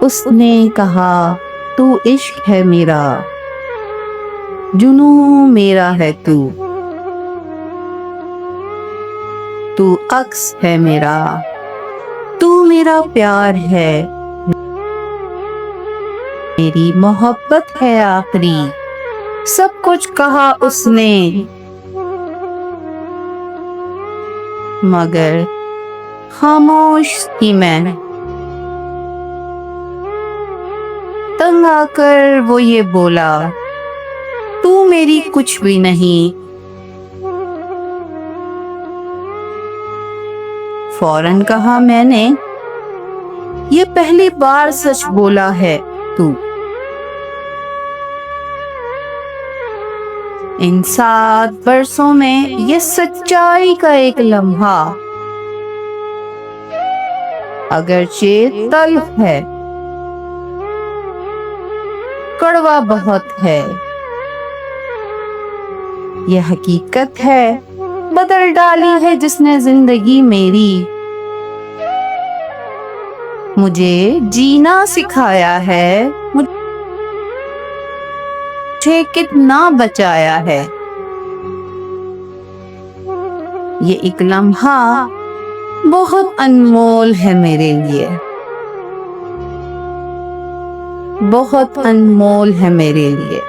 उसने कहा, तू इश्क है मेरा, जुनूं मेरा है तू, तू अक्स है मेरा, तू मेरा प्यार है, मेरी मोहब्बत है आखिरी। सब कुछ कहा उसने, मगर खामोश थी मैं। तंग आकर वो ये बोला, तू मेरी कुछ भी नहीं। फौरन कहा मैंने, ये पहली बार सच बोला है तू। इन 7 बरसों में ये सच्चाई का एक लम्हा, अगरचे तल्ख है, कड़वा बहुत है, यह हकीकत है बदल डाली है जिसने जिंदगी मेरी। मुझे जीना सिखाया है, मुझे कितना बचाया है। ये एक लम्हा बहुत अनमोल है मेरे लिए, बहुत अनमोल है मेरे लिए।